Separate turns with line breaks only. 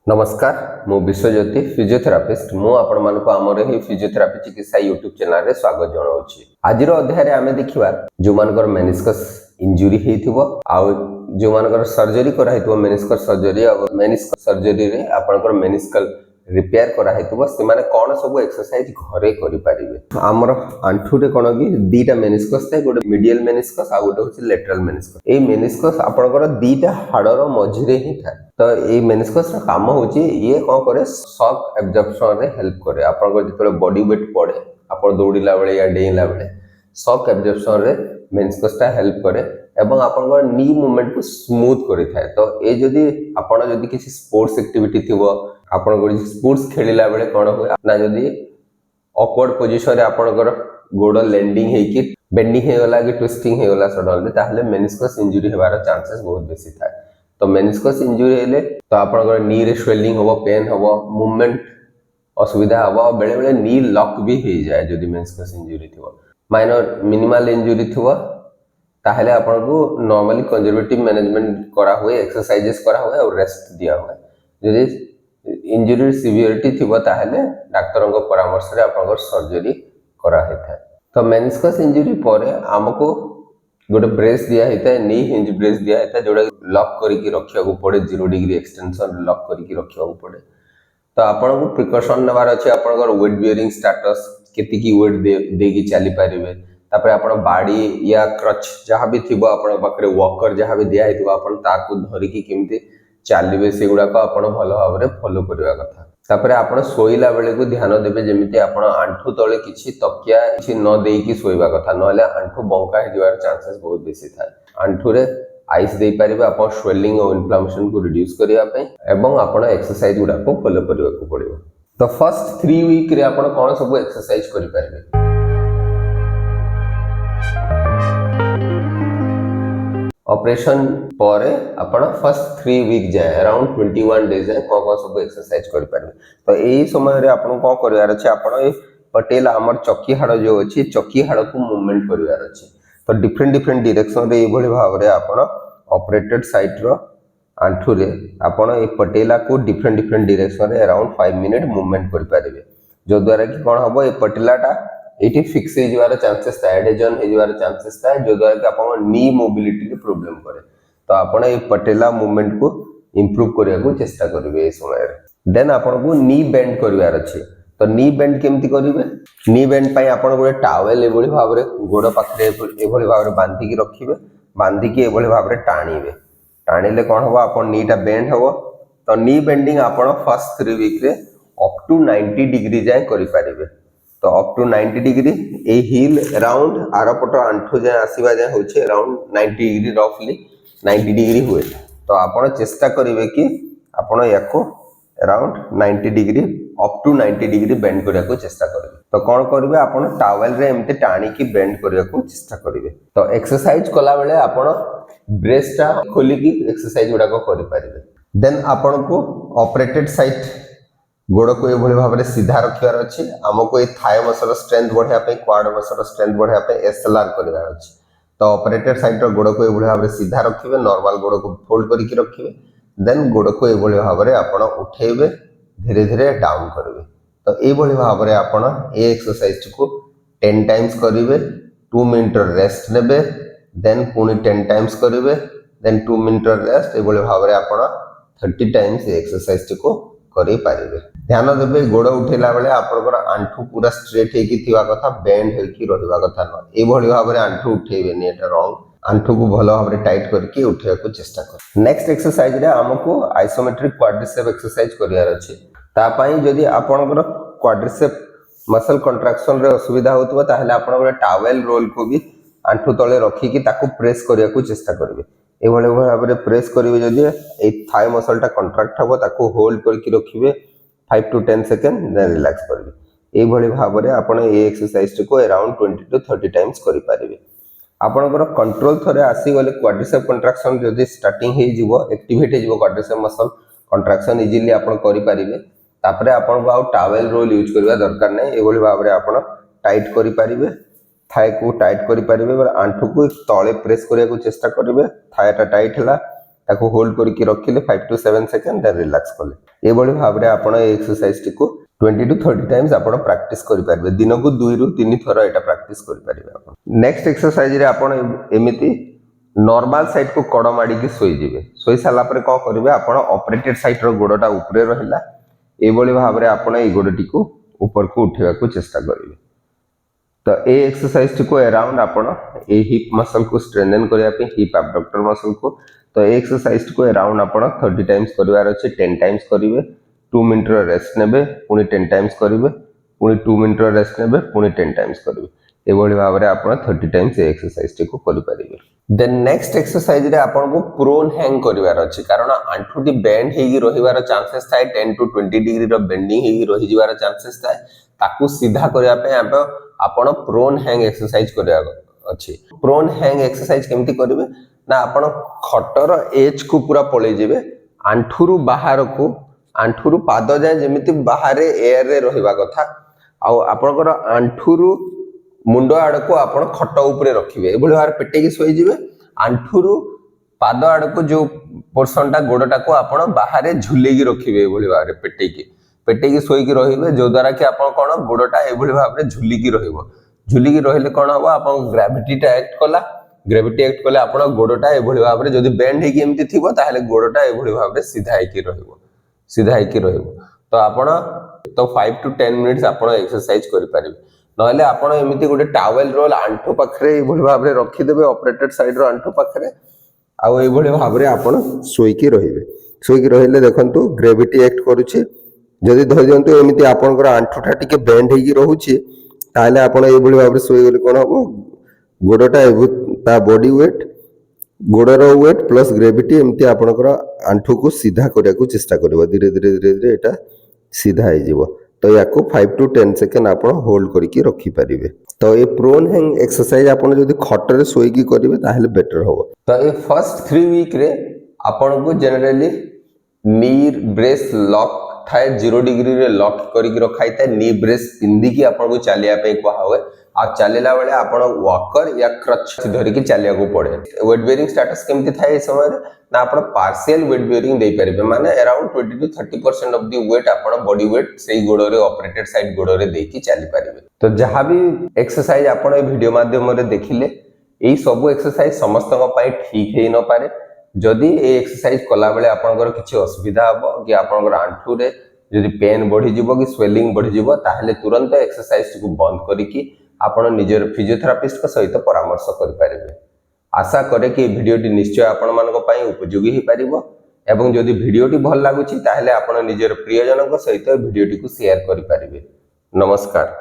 नमस्कार मु विश्वज्योति फिजियोथेरापिस्ट मु आपण मानको आमर ही फिजियोथेरापी चिकित्सा यूट्यूब चैनल रे स्वागत जणाउछि। आजिर अध्याय आमे देखिबा जो मानकर मेनिस्कस इंजुरी हेथिबो आ जो मानकर सर्जरी करा हेथिबो मेनिस्कस सर्जरी और मेनिस्कस सर्जरी रे आपनकर मेनिस्कल रिपेयर करा हेथिबो से माने कोन सब एक्सरसाइज घरे करि परिबे। हमर आंठू रे कोन कि दीटा मेनिस्कस थाए गोटे मीडियल मेनिस्कस आ गोटे होछि लेटरल मेनिस्कस। ए मेनिस्कस आपनकर दीटा हाडर मझिरे ही थाए। तो ये मेनिस्कस काम होची ये कौन करे शॉक एब्जॉर्प्शन रे हेल्प करे। आपन जो बॉडी वेट पड़े आप दौड़ला बेले या डेला बेले शॉक एब्जॉर्प्शन रे मेनिस्कस टा हेल्प करे एवं आपन नी मूवमेंट को स्मूथ करि थाए। तो ये जदी आपन जदी किसी स्पोर्ट्स एक्टिविटी थिवो आपन को स्पोर्ट्स खेलिला बेले कोन होय ना जदी ऑकवर्ड पोजीशन रे आपन गोड़ लैंडिंग हे कि बेंडिंग हे गला कि ट्विस्टिंग हे गला सडनली ताहले मेनिस्कस इंजुरी हेबार चांसेस बहुत बेसी थाए। तो मेनिस्कस इंजुरी हेले तो आपन नी रे स्वेलिंग होबो पेन होबो मूवमेंट असुविधा होबो बेले बेले नी लॉक भी हो जाए। जदी मेनिस्कस इंजुरी थिवो माइनर मिनिमल इंजुरी थिवो ताहले आपन को नॉर्मली कंजर्वेटिव मैनेजमेंट करा हुए एक्सरसाइजेस करा हुए और रेस्ट दिया हुए। जदी इंजुरी सिवियरिटी थिवो ताहले डाक्टरन को परामर्श रे आपन को सर्जरी करा हेता। तो मेनिस्कस इंजुरी परे हमको गोटे ब्रेस दिया होता है नी हिंज ब्रेस दिया होता है जोड़ा लॉक करके रखा पड़े 0 डिग्री एक्सटेंशन लॉक करके रखा पड़े। तो आपन को प्रिकॉशन नेबार अच्छे आपन वेट बियरिंग स्टेटस केतिकी वेट देगी चली पारिबे तापर आपन बाडी या क्रच जहाँ भी थिबो आपन पाखरे वॉकर जहाँ भी दिया हेतु आपन ताकू धरिकी केमती चलिबे से गुडा को आपन भलो भाबरे फॉलो करबा कथा। तापर आपन सोइला बेले को ध्यान देबे जेमिति आपन आंठू तळे किछि तकिया किछि न देकी सोइबा कथा नहले आंठू बंका हे जिवार चांसेस बहुत बेसी थाए। आंठू रे आइस दे पारिबे आपन स्वेलिंग और इन्फ्लेमेशन को रिड्यूस करिया पई एवं आपन एक्सरसाइज गुडा को फॉलो करबा को पड़िबो। तो फर्स्ट 3 वीक रे आपन कोन सब एक्सरसाइज करि पारिबे। ऑपरेशन परे आपण फर्स्ट 3 वीक जाए अराउंड 21 डेज जाए कौन सब एक्सरसाइज करि पारिबे। तो एही समय रे आपण कोन करिवार अछि आपण ए पटेल हमर चक्की हाड़ जो अछि चक्की हाड़ को मूवमेंट करिवार अछि। तो डिफरेंट डायरेक्शन रे ए भली भाव रे आपण ऑपरेटेड साइट रो आंठू रे आपण ए पटेला को डिफरेंट डायरेक्शन रे अराउंड 5 मिनिट मूवमेंट करि पारिबे जो द्वारा कि कोन हबो ए पटेलाटा एटी फिक्स हे जिवार चांसेस था एडहेजन हे जिवार चांसेस था जो द्वारा कि आपण नी मोबिलिटी रे प्रॉब्लम करे। तो आपण ए पटेला मूवमेंट को इंप्रूव करिया को चेष्टा करिवे ए समय रे। देन आपण को नी बेंड करिवार अछि। तो नी बेंड केमती करिवे नी बेंड पई आपण गोटे टावेल ए भली भाव रे गोड़ पाखरे ए भली भाव रे बांधी की रखिबे बांधी की ए भली भाव रे टाणीबे टाणीले कोन होबो आपण नीटा बेंड होबो। तो नी बेंडिंग आपण फर्स्ट 3 वीक रे अप टू 90 डिग्री जाय करि पारिबे। तो अप टू 90 डिग्री ए हिल अराउंड आरपट आंठू जाए आसीबा जाए होचे अराउंड 90 डिग्री रफली 90 डिग्री हुए। तो आपण चेष्टा करिवे कि आपण याको around 90 degree up to 90 degree bend करिया को चेष्टा करिवे। तो कोन करिवे आपण टॉवेल रे एमते टाणी की बेंड करिया को चेष्टा करिवे। तो एक्सरसाइज कला बेले आपण ब्रेस्टा खोली की एक्सरसाइज गुडा को करि पारिवे। देन आपण को ऑपरेटेड साइट गोड़ को ये भाव में सीधा रखार अच्छे आमको ये थाई मसल स्ट्रेंथ बढ़िया क्वाड मसल स्ट्रेंथ बढ़िया एसएलआर करार अच्छे। तो ऑपरेटेड साइड गोड़ को ये भाव में सीधा रखिए नॉर्मल गोड़ को फोल्ड करके रखिए देन गोड़ को ये भाव में आप उठेबे धीरे धीरे डाउन करेंगे। तो ये भाव में आप एक्सरसाइज को 10 टाइम्स करेंगे 2 मिनट रेस्ट ने देन पुणी 10 टाइम्स करेंगे देन 2 मिनट रेस्ट ये भाव में आप 30 टाइम्स एक्सरसाइज को करि पारिबे। ध्यान देबे गोड़ उठेला बेले आपनकर आंठू पूरा स्ट्रेट हेकी थिवा कथा बेंड हेकी रहिबा कथा न ए भली भाव रे आंठू उठेबेनी एटा रॉन्ग आंठू को भलो भाव रे टाइट करके उठेया को चेष्टा कर। नेक्स्ट एक्सरसाइज रे हमको आइसोमेट्रिक क्वाड्रिसेप एक्सरसाइज करियार अछि। ता पई जदी आपनकर क्वाड्रिसेप मसल कंट्रैक्शन रे असुविधा होतबो ताहले आपन गोटे टॉवेल रोल को भी आंठू तळे रखी कि ताको प्रेस करिया को चेष्टा करबे। ए भली भाव रे प्रेस करिवे जदी ए थाई मसल टा कंट्रैक्ट हबो ताको होल्ड करके रखिबे 5 to 10 सेकंड देन रिलैक्स करिवे। ए भली भाव रे आपण ए एक्सरसाइज को अराउंड 20 to 30 टाइम्स करि पारिबे। आपनकर कंट्रोल थरे आसी गले क्वाड्रिसेप कंट्रैक्शन जदी स्टार्टिंग हे जिवो एक्टिवेट हे जिवो क्वाड्रिसेप मसल कंट्रैक्शन इजीली आपण करि पारिबे। तापरे आपण को आ टॉवेल रोल यूज करबा दरकार नै ए भली भाव रे आपण टाइट करि पारिबे थाई को टाइट करि पारिबे आंठू को तळे प्रेस करिया को चेष्टा करिवे थाईटा टाइट हला ताको होल्ड करके रखिले 5 to 7 सेकंड देन रिलैक्स कले एबोली भाबरे आपण ए एक्सरसाइज टिको 20 to 30 टाइम्स आपण प्रैक्टिस करि पारबे दिन को 2 रु 3 थरा एटा प्रैक्टिस करि पारबे आपण नेक्स्ट एक्सरसाइज रे आपण एमिति नॉर्मल साइड को कड़ माडी के सोई जिवे सोई साला परे को करबे आपण ऑपरेटेड साइड रो गोडटा ऊपरे रहला एबोली भाबरे आपण ए गोडटी को ऊपर को उठेबा को चेष्टा करिवे तो ए एक्सरसाइज को अराउंड आपण ए हिप मसल को स्ट्रेंथन करिया पे हिप एब्डक्टर मसल को तो ए एक्सरसाइज को अराउंड आपण 30 टाइम्स करिवार अछि 10 टाइम्स करिवे 2 मिनिट रो रेस्ट नेबे पुनी 10 टाइम्स करिवे पुनी 2 मिनिट रो रेस्ट नेबे पुनी 10 टाइम्स करिवे एबोली भाबरे आपण 30 टाइम्स ए एक्सरसाइज को करि परिबे देन नेक्स्ट एक्सरसाइज रे आपण को प्रोन हैंग करिवार अछि कारण आंठुटी बेंड हेगी रहिवार चांसेस थाए 10 to 20 डिग्री रो बेंडिंग हेगी रहि जिवार चांसेस थाए ताकू सीधा करिया पे आपण प्रोन हैंग एक्सरसाइज करिया अछि प्रोन हैंग एक्सरसाइज केमती करिवे ना आपण खटर एज को पूरा पळे जिवे आंठुरु बाहर को आंठुरु पाद जाय जेमिति बाहर एयर रे रहिबा कथा आ आपनकर आंठुरु मुंडो आड़ को आपण खट ऊपर रखिबे एभली भार पेटे की सोई जिवे आंठुरु पाद आड़ को जो पोर्शनटा गोडटा को आपण बाहर झुलेगी रखिबे एभली भार पेटे की सोई की रहिबे जो द्वारा कि आपण कोन गोडटा एभली भाबरे झुली की रहिले कोन हबो आपण ग्रेविटी टा एक्ट कला आपण गोडटा एभली भाबरे जदी बेंड हेकी एमती थिबो ताहले गोडटा एभली भाबरे सीधा हेकी रहइबो तो आपण तो 5 to 10 मिनिट्स आपण एक्सरसाइज करि परिबे नहले आपण एमिति गोटे टावेल रोल आंठो पाखरे एभली भाबरे रखि देबे ऑपरेटेड साइड रो आंठो पाखरे आ एभली भाबरे आपण सोईकी रहिले देखंतु ग्रेविटी एक्ट करूची जदि धरि दियंतु एमिति आपनकर आंठोटा टिके बेंड हेकी रहूची ताहले आपण एभली भाबरे सोई गले कोन हबो गोडटा ता बॉडी वेट गोडर वेट प्लस ग्रेविटी एमती आपनकर आंठू को सीधा करिया को चेष्टा करबो धीरे धीरे एटा सीधा हे जिवो तो याको 5 to 10 सेकंड आपण होल्ड करके रखि परिबे तो ए प्रोन हैंग एक्सरसाइज आपण जदि खटर सोई की करिवे ताहले बेटर होबो तो ए फर्स्ट 3 वीक रे आपण को जनरली नी ब्रेस लॉक थाए 0 डिग्री रे लॉक करके रखाई थाए नी ब्रेस पिंदी की आपण को चलिया पे को हुए आ चलेला बेले आपण वॉकर या क्रच धरि के चलिया को पड़े वेट बेयरिंग स्टेटस केमती थाए समय रे ना आपण पार्शियल वेट बेयरिंग दे परिबे माने around 20 to 30% of the weight आपण बॉडी वेट सेही गोडो रे ऑपरेटेड साइड गोडो रे देकी चली परिबे तो जहां भी एक्सरसाइज आपण ए वीडियो माध्यम रे देखिले एई सब एक्सरसाइज समस्त पई ठीक हे न पारे जदि ए एक्सरसाइज कला बेले आपनकर किछि असुविधा हबो कि आपनकर आंठू रे जदि पेन बढ़ी जिवो कि स्वेलिंग बढ़ी जिवो ताहले तुरंत एक्सरसाइज को बंद करिकि आपण निजर फिजियोथेरापिस्ट को सहित परामर्श करि पारिबे आशा करे कि वीडियोटी निश्चय आपण मानको पई उपयोगी ही पारिबो एवं जदि वीडियोटी भल लागुछि ताहले आपण निजर प्रियजनक सहित वीडियोटी को शेयर करि पारिबे नमस्कार।